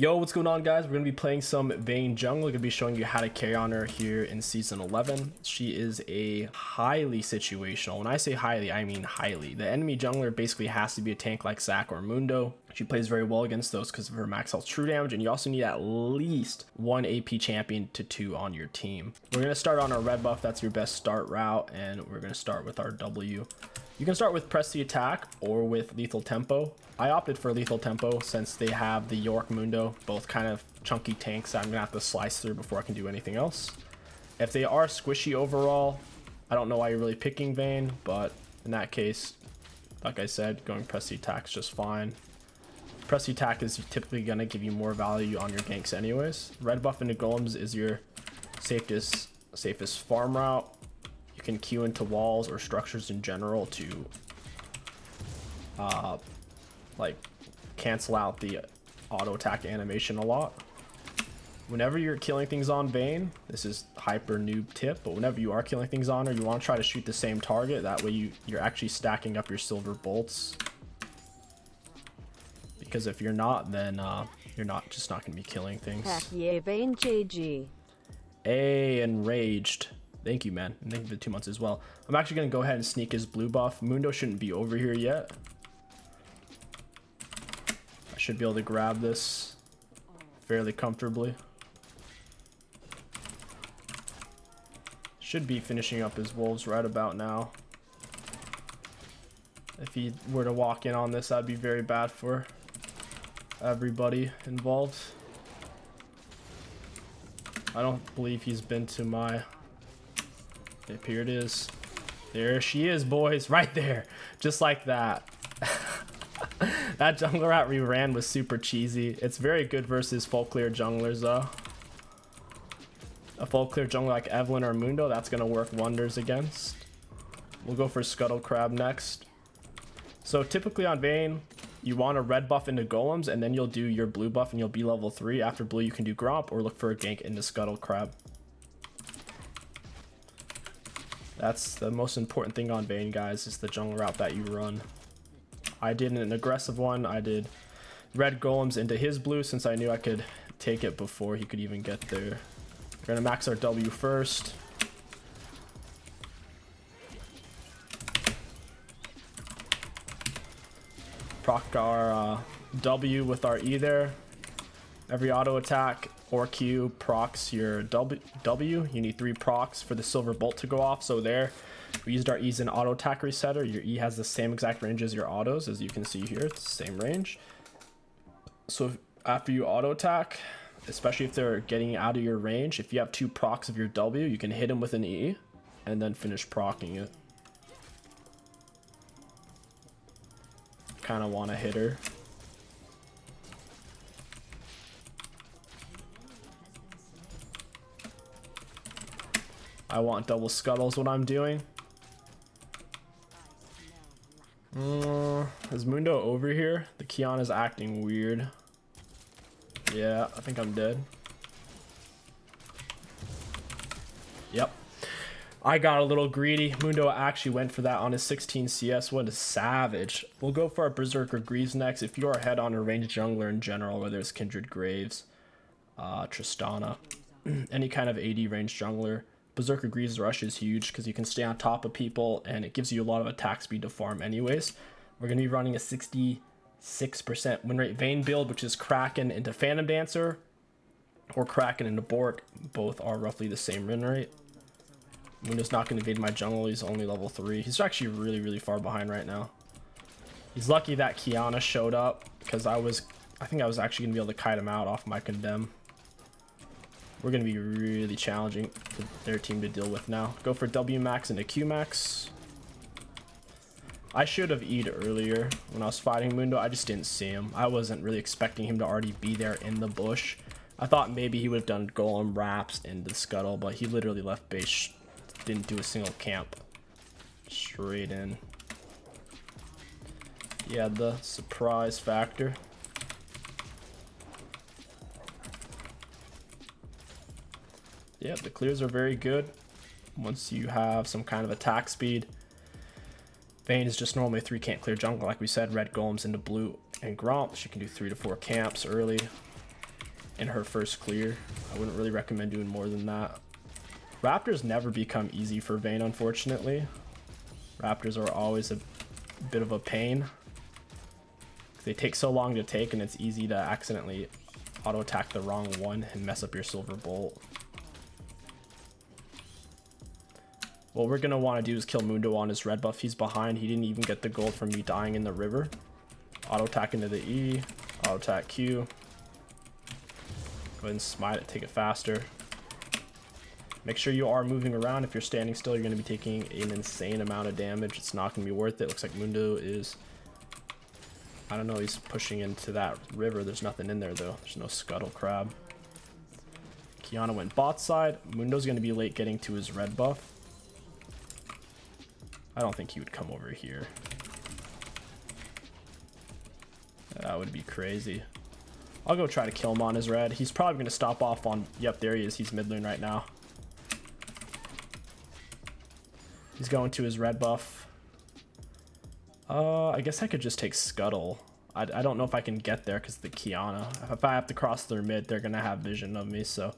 Yo, what's going on, guys? We're going to be playing some Vayne jungle. I'm going to be showing you how to carry on her here in Season 11. She is a highly situational. When I say highly, I mean highly. The enemy jungler basically has to be a tank like Zac or Mundo. She plays very well against those because of her max health true damage, and you also need at least 1 AP champion to 2 on your team. We're going to start on our red buff. That's your best start route, and we're going to start with our W. You can start with press the attack or with lethal tempo. I opted for lethal tempo since they have the York Mundo, both kind of chunky tanks that I'm gonna have to slice through before I can do anything else. If they are squishy overall, I don't know why you're really picking Vayne, but in that case, like I said, going press the attack is just fine. Press the attack is typically gonna give you more value on your ganks anyways. Red buff into golems is your safest farm route. You can queue into walls or structures in general to like cancel out the auto attack animation a lot. Whenever you're killing things on Vayne, this is hyper noob tip, but whenever you are killing things on her, you want to try to shoot the same target. That way you're actually stacking up your silver bolts, because if you're not, then you're not going to be killing things. Heck yeah, Vayne JG. Hey, enraged. Thank you, man. And thank you for the 2 months as well. I'm actually going to go ahead and sneak his blue buff. Mundo shouldn't be over here yet. I should be able to grab this fairly comfortably. Should be finishing up his wolves right about now. If he were to walk in on this, that'd be very bad for everybody involved. I don't believe he's been to my... Yep, here it is. There she is, boys, right there, just like that. That jungler route we ran was super cheesy. It's very good versus full clear junglers though. A full clear jungler like Evelynn or Mundo, that's gonna work wonders against. We'll go for Scuttle Crab next. So typically on Vayne, you want a red buff into golems, and then you'll do your blue buff and you'll be level 3. After blue you can do Gromp or look for a gank into Scuttle Crab. That's the most important thing on Vayne, guys, is the jungle route that you run. I did an aggressive one. I did red golems into his blue since I knew I could take it before he could even get there. We're gonna max our W first. Proc our W with our E there. Every auto attack or Q procs your W. You need 3 procs for the silver bolt to go off. So there, we used our E's in auto attack resetter. Your E has the same exact range as your autos, as you can see here. It's the same range. So after you auto attack, especially if they're getting out of your range, if you have 2 procs of your W, you can hit them with an E and then finish procking it. Kind of want to hit her. I want double scuttles what I'm doing. Is Mundo over here? The Kiana is acting weird. Yeah, I think I'm dead. Yep. I got a little greedy. Mundo actually went for that on his 16 CS. What a savage. We'll go for our Berserker Greaves next. If you are ahead on a ranged jungler in general, whether it's Kindred Graves, Tristana, any kind of AD ranged jungler, Berserker Greaves Rush is huge because you can stay on top of people and it gives you a lot of attack speed to farm anyways. We're going to be running a 66% win rate Vayne build, which is Kraken into Phantom Dancer or Kraken into Bork. Both are roughly the same win rate. Mundo's not going to invade my jungle. He's only level 3. He's actually really far behind right now. He's lucky that Kiana showed up because I think I was actually going to be able to kite him out off my condemn. We're going to be really challenging for their team to deal with now. Go for W max into Q max. I should have E'd earlier when I was fighting Mundo. I just didn't see him. I wasn't really expecting him to already be there in the bush. I thought maybe he would have done golem wraps in the scuttle, but he literally left base. Didn't do a single camp. Straight in. He had the surprise factor. Yeah, the clears are very good once you have some kind of attack speed. Vayne is just normally 3 can't clear jungle. Like we said, red golems into blue and Gromp. She can do 3 to 4 camps early. in her first clear. I wouldn't really recommend doing more than that. Raptors never become easy for Vayne, unfortunately. Raptors are always a bit of a pain. They take so long to take, and it's easy to accidentally auto attack the wrong one and mess up your silver bolt. What we're going to want to do is kill Mundo on his red buff. He's behind. He didn't even get the gold from me dying in the river. Auto attack into the E. Auto attack Q. Go ahead and smite it. Take it faster. Make sure you are moving around. If you're standing still, you're going to be taking an insane amount of damage. It's not going to be worth it. Looks like Mundo is... I don't know. He's pushing into that river. There's nothing in there, though. There's no scuttle crab. Qiyana went bot side. Mundo's going to be late getting to his red buff. I don't think he would come over here. That would be crazy. I'll go try to kill him on his red. He's probably going to stop off on... Yep, there he is. He's mid lane right now. He's going to his red buff. I guess I could just take Scuttle. I don't know if I can get there because the Qiyana. If I have to cross their mid, they're going to have vision of me. So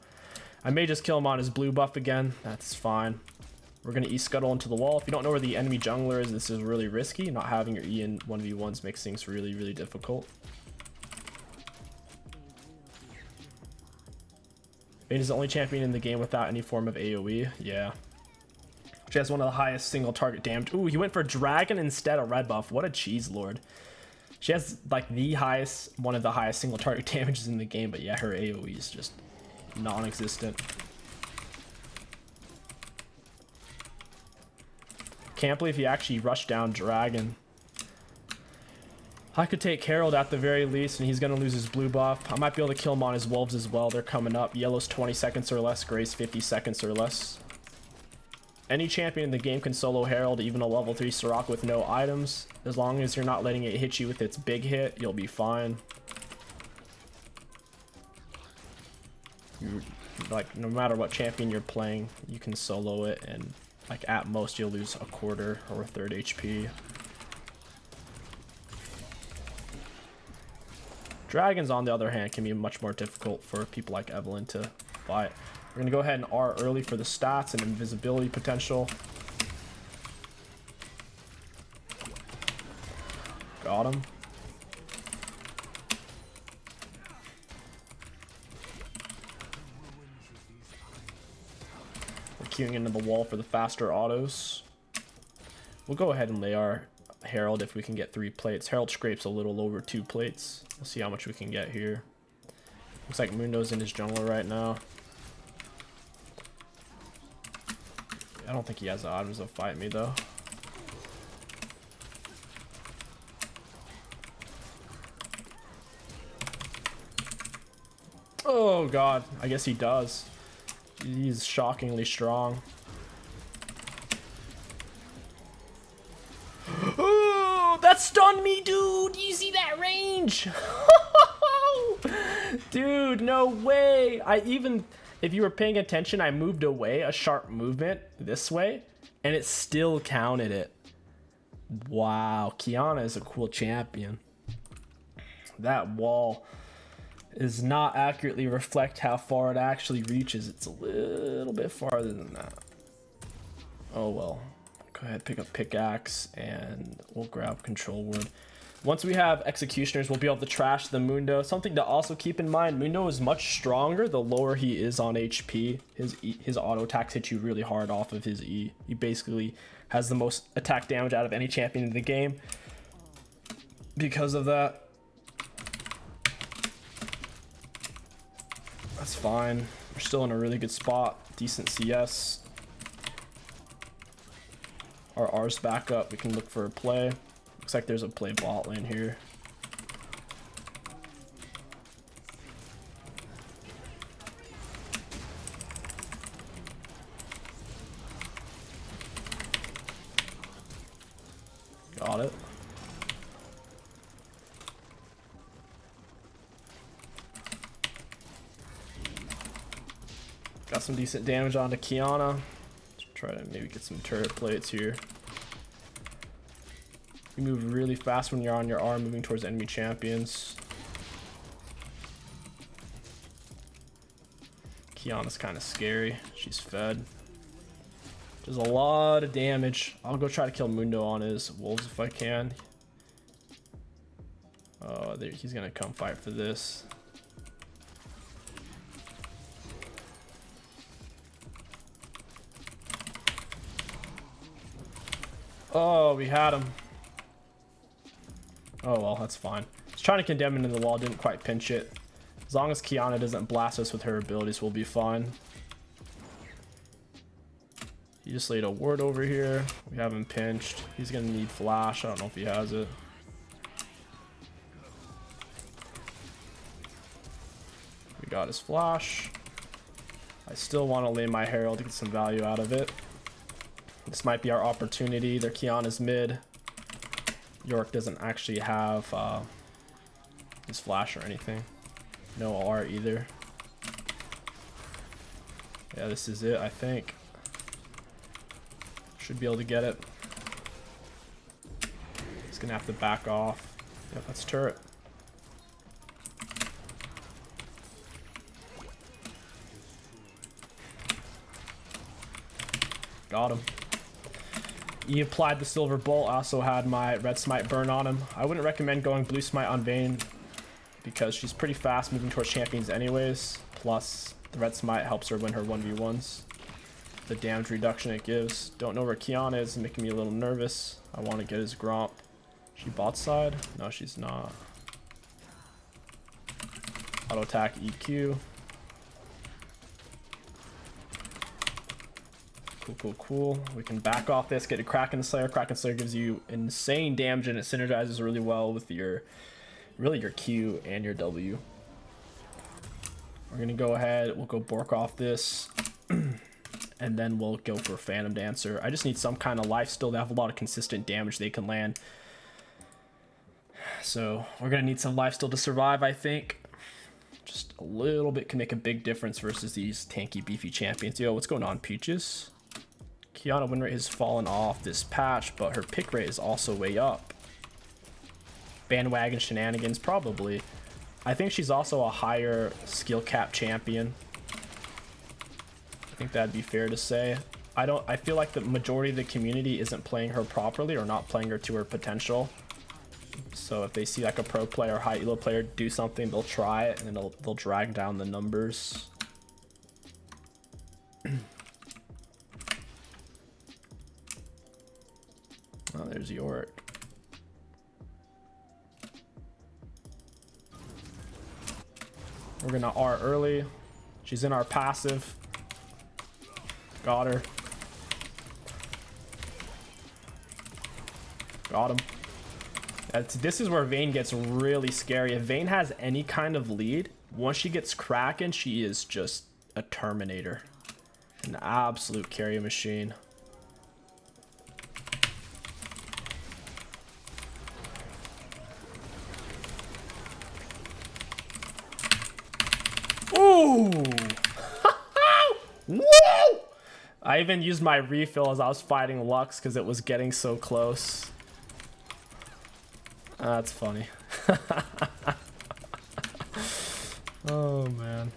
I may just kill him on his blue buff again. That's fine. We're going to E-Scuttle into the wall. If you don't know where the enemy jungler is, this is really risky. Not having your E in 1v1s makes things really, really difficult. Vayne is the only champion in the game without any form of AoE. Yeah. She has one of the highest single target damage. Ooh, he went for Dragon instead of red buff. What a cheese lord. She has like one of the highest single target damages in the game, but yeah, her AoE is just non-existent. Can't believe he actually rushed down Dragon. I could take Herald at the very least, and he's going to lose his blue buff. I might be able to kill him on his wolves as well. They're coming up. Yellow's 20 seconds or less. Gray's 50 seconds or less. Any champion in the game can solo Herald, even a level 3 Sirach with no items. As long as you're not letting it hit you with its big hit, you'll be fine. Like, no matter what champion you're playing, you can solo it, and like at most you'll lose a quarter or a third HP. Dragons, on the other hand, can be much more difficult for people like Evelyn to fight. We're going to go ahead and R early for the stats and invisibility potential. Got him. We're queuing into the wall for the faster autos. We'll go ahead and lay our Herald if we can get 3 plates. Herald scrapes a little over 2 plates. We'll see how much we can get here. Looks like Mundo's in his jungle right now. I don't think he has the items to fight me though. Oh god, I guess he does. He's shockingly strong. Oh, that stunned me, dude! You see that range? Dude, no way! If you were paying attention, I moved away, a sharp movement this way, and it still counted it. Wow, Qiyana is a cool champion. That wall does not accurately reflect how far it actually reaches. It's a little bit farther than that. Oh well. Go ahead, pick up pickaxe, and we'll grab control word. Once we have executioners, we'll be able to trash the Mundo. Something to also keep in mind, Mundo is much stronger the lower he is on HP. His auto attacks hit you really hard off of his E. He basically has the most attack damage out of any champion in the game because of that. That's fine. We're still in a really good spot. Decent CS. Our R's back up. We can look for a play. Looks like there's a play bot lane here. Got it. Got some decent damage onto Qiyana. Try to maybe get some turret plates here. You move really fast when you're on your R, moving towards enemy champions. Qiyana's kind of scary. She's fed. Does a lot of damage. I'll go try to kill Mundo on his wolves if I can. Oh, he's gonna come fight for this. Oh, we had him. Oh well, that's fine. I was trying to condemn him into the wall, didn't quite pinch it. As long as Qiyana doesn't blast us with her abilities, we'll be fine. He just laid a ward over here. We have him pinched. He's gonna need flash. I don't know if he has it. We got his flash. I still want to lay my herald to get some value out of it. This might be our opportunity. Their Qiyana's mid. York doesn't actually have his flash or anything. No R either. Yeah, this is it, I think. Should be able to get it. He's gonna have to back off. Yep, that's turret. Got him. He applied the silver bolt. I also had my red smite burn on him. I wouldn't recommend going blue smite on Vayne because she's pretty fast moving towards champions anyways. Plus, the red smite helps her win her 1v1s. The damage reduction it gives. Don't know where Qiyana is, making me a little nervous. I want to get his Gromp. She bot side? No, she's not. Auto attack EQ. Cool. We can back off this, get a Kraken Slayer. Kraken Slayer gives you insane damage and it synergizes really well with your Q and your W. We're gonna go ahead, we'll go Bork off this. And then we'll go for Phantom Dancer. I just need some kind of life still. They have a lot of consistent damage they can land. So we're gonna need some life still to survive, I think. Just a little bit can make a big difference versus these tanky, beefy champions. Yo, what's going on, Peaches? Qiyana win rate has fallen off this patch, but her pick rate is also way up. Bandwagon shenanigans, probably. I think she's also a higher skill cap champion. I think that'd be fair to say. I feel like the majority of the community isn't playing her properly or not playing her to her potential. So if they see like a pro player or high elo player do something, they'll try it and then they'll drag down the numbers. Oh, there's York. We're gonna R early. She's in our passive. Got her. Got him. This is where Vayne gets really scary. If Vayne has any kind of lead, once she gets Kraken, she is just a Terminator. An absolute carry machine. Ooh! Woo! I even used my refill as I was fighting Lux because it was getting so close. That's funny. Oh man.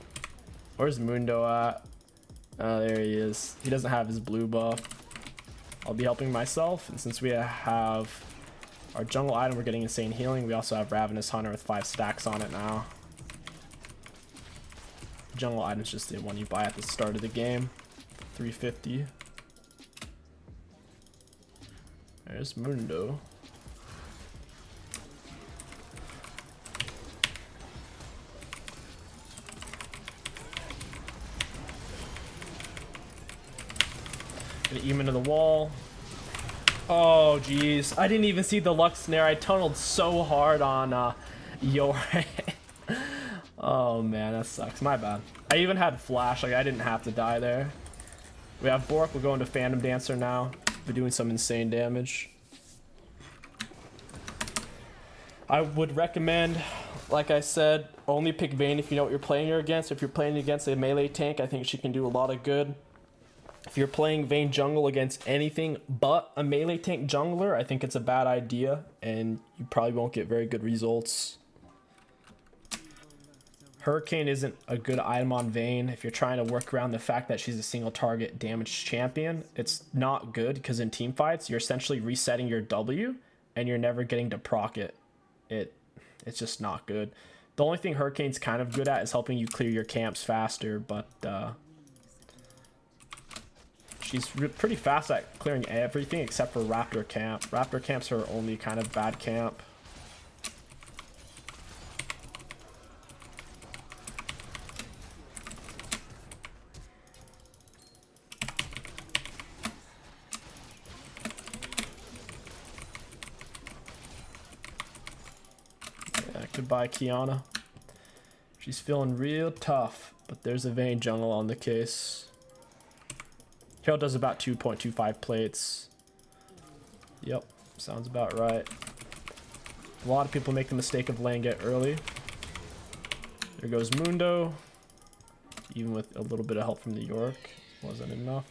Where's Mundo at? Oh, there he is. He doesn't have his blue buff. I'll be helping myself, and since we have our jungle item, we're getting insane healing. We also have Ravenous Hunter with 5 stacks on it now. Jungle item's just the one you buy at the start of the game. 350. There's Mundo. Gonna eat him into the wall. Oh jeez, I didn't even see the Lux snare. I tunneled so hard on York. Oh man, that sucks. My bad. I even had flash, like I didn't have to die there. We have Bork, we're going to Phantom Dancer now. We're doing some insane damage. I would recommend, like I said, only pick Vayne if you know what you're playing her against. If you're playing against a melee tank, I think she can do a lot of good. If you're playing Vayne jungle against anything but a melee tank jungler, I think it's a bad idea and you probably won't get very good results. Hurricane isn't a good item on Vayne if you're trying to work around the fact that she's a single target damage champion. It's not good because in team fights you're essentially resetting your W and you're never getting to proc it. It's just not good. The only thing Hurricane's kind of good at is helping you clear your camps faster, but she's pretty fast at clearing everything except for Raptor camp. Raptor camp's her only kind of bad camp. Goodbye, Kiana. She's feeling real tough, but there's a Vayne jungle on the case. Hale does about 2.25 plates. Yep, sounds about right. A lot of people make the mistake of laying it early. There goes Mundo. Even with a little bit of help from the York, wasn't enough.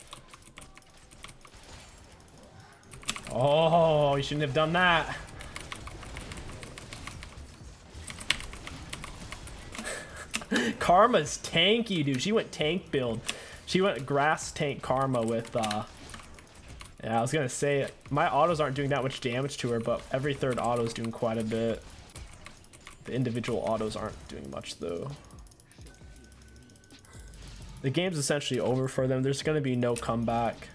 Oh, you shouldn't have done that. Karma's tanky, dude. She went tank build. She went grass tank Karma with yeah, I was gonna say my autos aren't doing that much damage to her, but every third auto is doing quite a bit. The individual autos aren't doing much though. The game's essentially over for them. There's gonna be no comeback.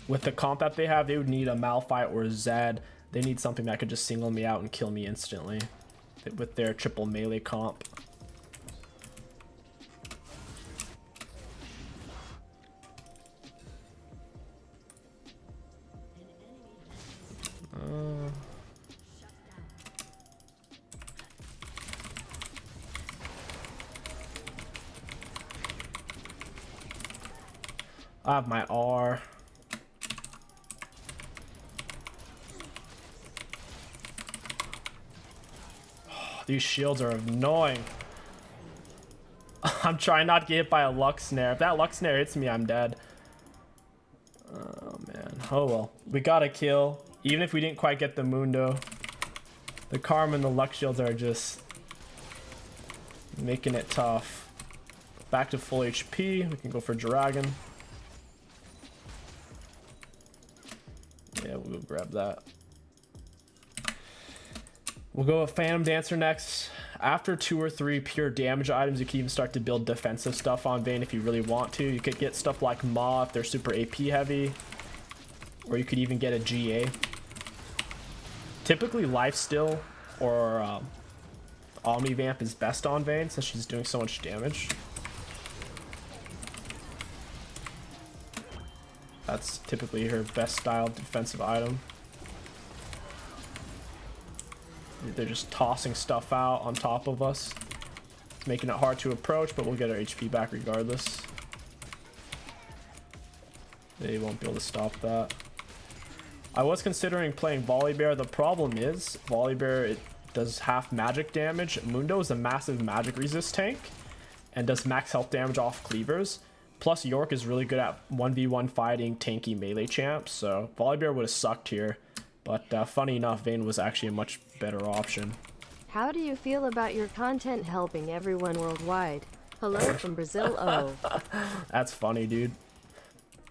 With the comp that they have, they would need a Malphite or a Zed. They need something that could just single me out and kill me instantly with their triple melee comp. I have my R. These shields are annoying. I'm trying not to get hit by a luck snare. If that luck snare hits me, I'm dead. Oh man. Oh well. We got a kill. Even if we didn't quite get the Mundo. The Karma and the luck shields are just making it tough. Back to full HP. We can go for Dragon. Yeah, we'll go grab that. We'll go with Phantom Dancer next. After 2 or 3 pure damage items, you can even start to build defensive stuff on Vayne if you really want to. You could get stuff like Maw if they're super AP heavy. Or you could even get a GA. Typically Lifesteal or Omnivamp is best on Vayne since she's doing so much damage. That's typically her best style defensive item. They're just tossing stuff out on top of us. It's making it hard to approach, but we'll get our HP back regardless. They won't be able to stop that. I was considering playing Volibear. The problem is, Volibear, it does half magic damage. Mundo is a massive magic resist tank and does max health damage off cleavers. Plus, York is really good at 1v1 fighting tanky melee champs, so Volibear would have sucked here. But funny enough, Vayne was actually a much better option. How do you feel about your content helping everyone worldwide? Hello from Brazil. Oh. That's funny, dude.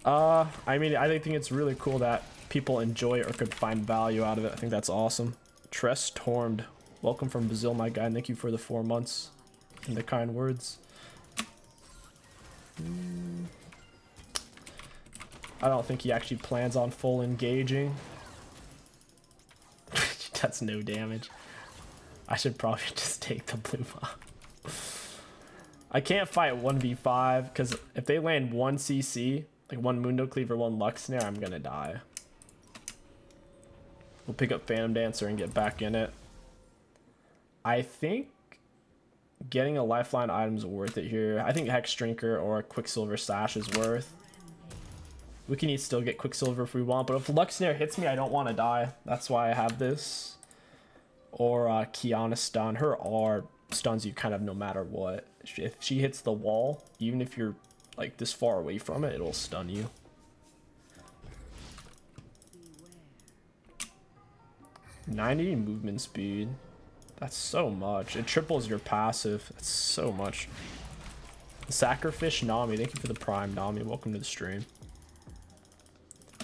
I mean, I think it's really cool that people enjoy it or could find value out of it. I think that's awesome. Tress Tormed. Welcome from Brazil, my guy. Thank you for the 4 months and the kind words. I don't think he actually plans on full engaging. That's no damage. I should probably just take the blue buff. I can't fight 1v5 because if they land 1 CC, like 1 Mundo Cleaver, 1 Luck Snare, I'm gonna die. We'll pick up Phantom Dancer and get back in it. I think getting a lifeline item is worth it here. I think Hex Drinker or a Quicksilver Sash is worth. We can still get Quicksilver if we want, but if Luck Snare hits me, I don't want to die. That's why I have this. Or Kiana Stun. Her R stuns you kind of no matter what. If she hits the wall, even if you're like this far away from it, it'll stun you. '90 movement speed. That's so much. It triples your passive. That's so much. Sacrifice Nami. Thank you for the prime, Nami. Welcome to the stream.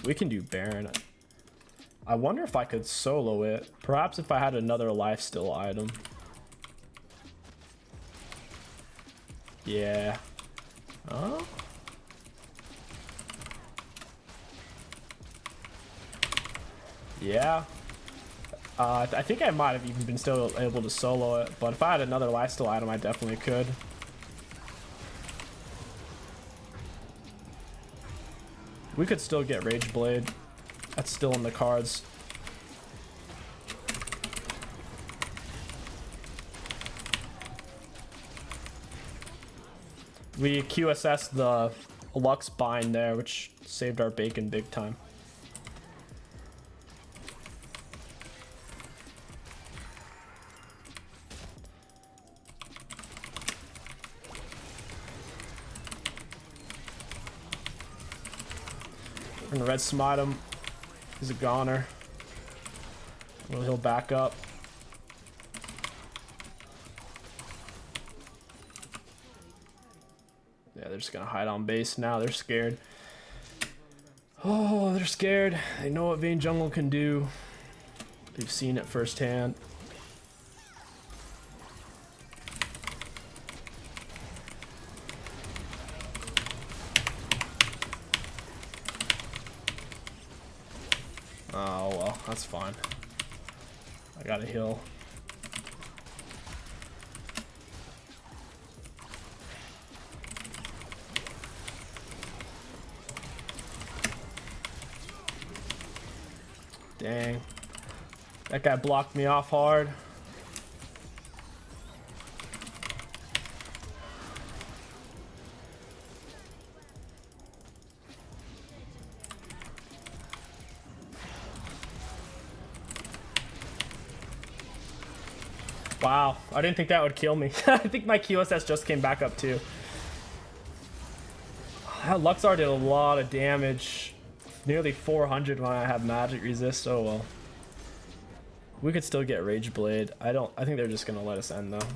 We can do Baron. I wonder if I could solo it. Perhaps if I had another lifesteal item. Yeah. Oh. Yeah. I think I might have even been still able to solo it, but if I had another lifesteal item, I definitely could. We could still get Rage Blade. That's still in the cards. We QSS the Lux bind there, which saved our bacon big time. We're gonna red smite him. He's a goner. Well, he'll back up. Yeah, they're just gonna hide on base now. They're scared. Oh, they're scared. They know what Vayne jungle can do. They've seen it firsthand. Oh, well, that's fine. I got a heal. Dang. That guy blocked me off hard. Wow, I didn't think that would kill me. I think my QSS just came back up too. That Luxar did a lot of damage. Nearly 400 when I have magic resist. Oh well. We could still get Rage Blade. I think they're just gonna let us end though.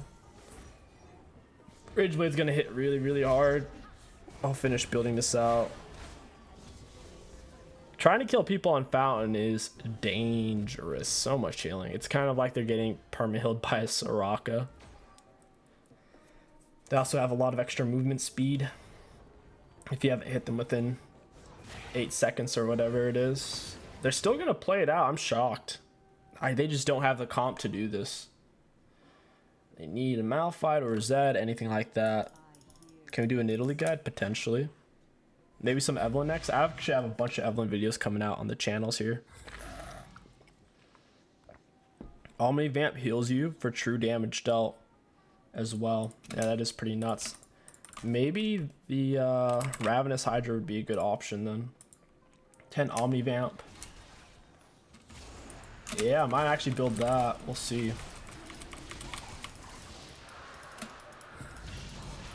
Rage Blade's gonna hit really, really hard. I'll finish building this out. Trying to kill people on Fountain is dangerous. So much healing. It's kind of like they're getting perma-healed by a Soraka. They also have a lot of extra movement speed. If you haven't hit them within 8 seconds or whatever it is. They're still going to play it out. I'm shocked. They just don't have the comp to do this. They need a Malphite or a Zed, anything like that. Can we do an Italy guide? Potentially. Maybe some Evelyn next. I actually have a bunch of Evelyn videos coming out on the channels here. Omni Vamp heals you for true damage dealt as well. Yeah, that is pretty nuts. Maybe the Ravenous Hydra would be a good option then. 10 Omni Vamp. Yeah, I might actually build that. We'll see.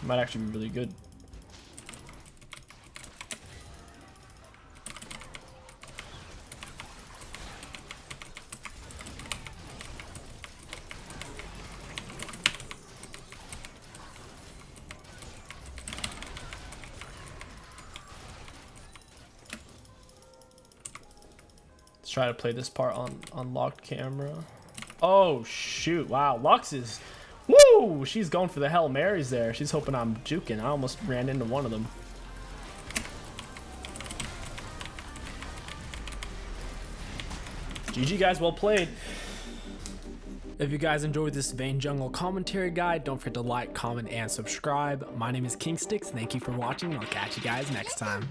Might actually be really good. Try to play this part on locked camera. Oh shoot, wow, Lux is, woo, she's going for the Hail Marys there. She's hoping I'm juking. I almost ran into one of them. GG guys, well played. If you guys enjoyed this Vayne jungle commentary guide, don't forget to like, comment, and subscribe. My name is 𝐒𝐋𝐿. Thank you for watching. I'll catch you guys next time.